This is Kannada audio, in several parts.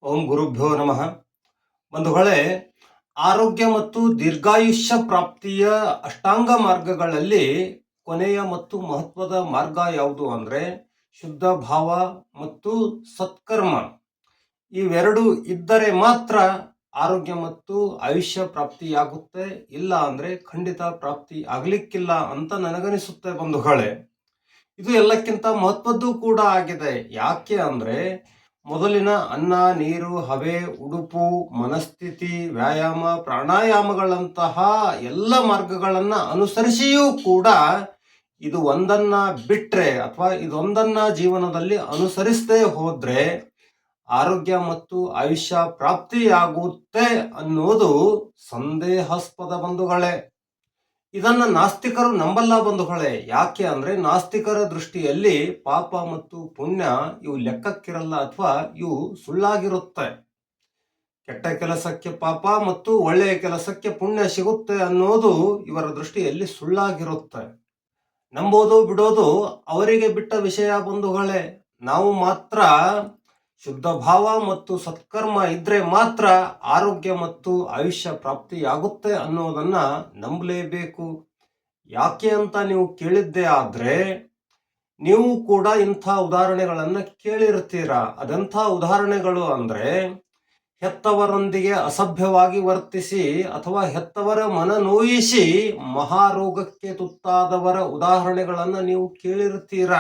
ಓಂ ಗುರುಭ್ಯೋ ನಮಃ. ಬಂಧುಗಳೇ, ಆರೋಗ್ಯ ಮತ್ತು ದೀರ್ಘಾಯುಷ್ಯ ಪ್ರಾಪ್ತಿಯ ಅಷ್ಟಾಂಗ ಮಾರ್ಗಗಳಲ್ಲಿ ಕೊನೆಯ ಮತ್ತು ಮಹತ್ವದ ಮಾರ್ಗ ಯಾವುದು ಅಂದರೆ ಶುದ್ಧ ಭಾವ ಮತ್ತು ಸತ್ಕರ್ಮ. ಇವೆರಡು ಇದ್ದರೆ ಮಾತ್ರ ಆರೋಗ್ಯ ಮತ್ತು ಆಯುಷ್ಯ ಪ್ರಾಪ್ತಿಯಾಗುತ್ತೆ, ಇಲ್ಲ ಅಂದರೆ ಖಂಡಿತ ಪ್ರಾಪ್ತಿ ಆಗಲಿಕ್ಕಿಲ್ಲ ಅಂತ ನನಗನಿಸುತ್ತೆ ಬಂಧುಗಳೇ. ಇದು ಎಲ್ಲಕ್ಕಿಂತ ಮಹತ್ವದ್ದು ಕೂಡ ಆಗಿದೆ. ಯಾಕೆ ಅಂದರೆ ಮೊದಲಿನ ಅನ್ನ, ನೀರು, ಹವೆ, ಉಡುಪು, ಮನಸ್ಥಿತಿ, ವ್ಯಾಯಾಮ, ಪ್ರಾಣಾಯಾಮಗಳಂತಹ ಎಲ್ಲ ಮಾರ್ಗಗಳನ್ನು ಅನುಸರಿಸಿಯೂ ಕೂಡ ಇದು ಒಂದನ್ನ ಬಿಟ್ರೆ ಅಥವಾ ಇದೊಂದನ್ನ ಜೀವನದಲ್ಲಿ ಅನುಸರಿಸದೆ ಹೋದ್ರೆ ಆರೋಗ್ಯ ಮತ್ತು ಆಯುಷ್ಯ ಪ್ರಾಪ್ತಿಯಾಗುತ್ತೆ ಅನ್ನೋದು ಸಂದೇಹಾಸ್ಪದ ಬಂಧುಗಳೇ. ಇದನ್ನ ನಾಸ್ತಿಕರು ನಂಬಲ್ಲ ಬಂಧುಗಳೇ. ಯಾಕೆ ಅಂದ್ರೆ ನಾಸ್ತಿಕರ ದೃಷ್ಟಿಯಲ್ಲಿ ಪಾಪ ಮತ್ತು ಪುಣ್ಯ ಇವು ಲೆಕ್ಕಕ್ಕಿರಲ್ಲ ಅಥವಾ ಇವು ಸುಳ್ಳಾಗಿರುತ್ತೆ. ಕೆಟ್ಟ ಕೆಲಸಕ್ಕೆ ಪಾಪ ಮತ್ತು ಒಳ್ಳೆಯ ಕೆಲಸಕ್ಕೆ ಪುಣ್ಯ ಸಿಗುತ್ತೆ ಅನ್ನೋದು ಇವರ ದೃಷ್ಟಿಯಲ್ಲಿ ಸುಳ್ಳಾಗಿರುತ್ತೆ. ನಂಬೋದು ಬಿಡೋದು ಅವರಿಗೆ ಬಿಟ್ಟ ವಿಷಯ ಬಂಧುಗಳೇ. ನಾವು ಮಾತ್ರ ಶುದ್ಧ ಭಾವ ಮತ್ತು ಸತ್ಕರ್ಮ ಇದ್ರೆ ಮಾತ್ರ ಆರೋಗ್ಯ ಮತ್ತು ಆಯುಷ್ಯ ಪ್ರಾಪ್ತಿಯಾಗುತ್ತೆ ಅನ್ನೋದನ್ನ ನಂಬಲೇಬೇಕು. ಯಾಕೆ ಅಂತ ನೀವು ಕೇಳಿದ್ದೇ ಆದ್ರೆ ನೀವು ಕೂಡ ಇಂಥ ಉದಾಹರಣೆಗಳನ್ನ ಕೇಳಿರ್ತೀರ. ಅದೆಂಥ ಉದಾಹರಣೆಗಳು ಅಂದ್ರೆ ಹೆತ್ತವರೊಂದಿಗೆ ಅಸಭ್ಯವಾಗಿ ವರ್ತಿಸಿ ಅಥವಾ ಹೆತ್ತವರ ಮನ ನೋಯಿಸಿ ಮಹಾರೋಗಕ್ಕೆ ತುತ್ತಾದವರ ಉದಾಹರಣೆಗಳನ್ನ ನೀವು ಕೇಳಿರ್ತೀರ.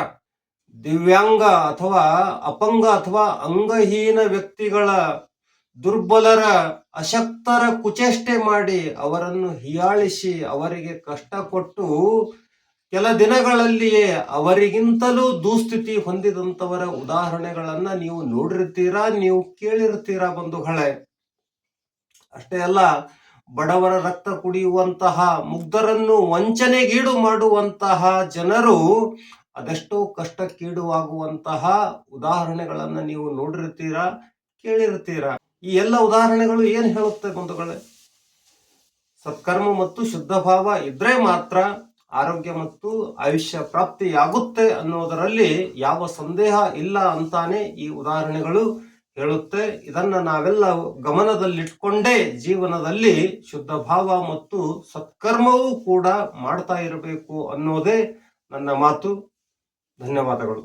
ದಿವ್ಯಾಂಗ ಅಥವಾ ಅಪಂಗ ಅಥವಾ ಅಂಗಹೀನ ವ್ಯಕ್ತಿಗಳ, ದುರ್ಬಲರ, ಅಶಕ್ತರ ಕುಚೇಷ್ಟೆ ಮಾಡಿ ಅವರನ್ನು ಹೀಯಾಳಿಸಿ ಅವರಿಗೆ ಕಷ್ಟ ಕೊಟ್ಟು ಕೆಲ ದಿನಗಳಲ್ಲಿಯೇ ಅವರಿಗಿಂತಲೂ ದುಸ್ಥಿತಿ ಹೊಂದಿದಂಥವರ ಉದಾಹರಣೆಗಳನ್ನ ನೀವು ನೋಡಿರ್ತೀರಾ, ನೀವು ಕೇಳಿರ್ತೀರಾ ಬಂಧುಗಳೇ. ಅಷ್ಟೇ ಅಲ್ಲ, ಬಡವರ ರಕ್ತ ಕುಡಿಯುವಂತಹ, ಮುಗ್ಧರನ್ನು ವಂಚನೆಗೀಡು ಮಾಡುವಂತಹ ಜನರು ಅದೆಷ್ಟೋ ಕಷ್ಟಕ್ಕೀಡುವಾಗುವಂತಹ ಉದಾಹರಣೆಗಳನ್ನ ನೀವು ನೋಡಿರ್ತೀರಾ, ಕೇಳಿರ್ತೀರಾ. ಈ ಎಲ್ಲ ಉದಾಹರಣೆಗಳು ಏನು ಹೇಳುತ್ತೆ ಬಂಧುಗಳೇ? ಸತ್ಕರ್ಮ ಮತ್ತು ಶುದ್ಧ ಭಾವ ಇದ್ರೆ ಮಾತ್ರ ಆರೋಗ್ಯ ಮತ್ತು ಆಯುಷ್ಯ ಪ್ರಾಪ್ತಿಯಾಗುತ್ತೆ ಅನ್ನೋದರಲ್ಲಿ ಯಾವ ಸಂದೇಹ ಇಲ್ಲ ಅಂತಾನೆ ಈ ಉದಾಹರಣೆಗಳು ಹೇಳುತ್ತೆ. ಇದನ್ನ ನಾವೆಲ್ಲ ಗಮನದಲ್ಲಿಟ್ಕೊಂಡೇ ಜೀವನದಲ್ಲಿ ಶುದ್ಧ ಭಾವ ಮತ್ತು ಸತ್ಕರ್ಮವೂ ಕೂಡ ಮಾಡ್ತಾ ಇರಬೇಕು ಅನ್ನೋದೇ ನನ್ನ ಮಾತು. ಧನ್ಯವಾದಗಳು.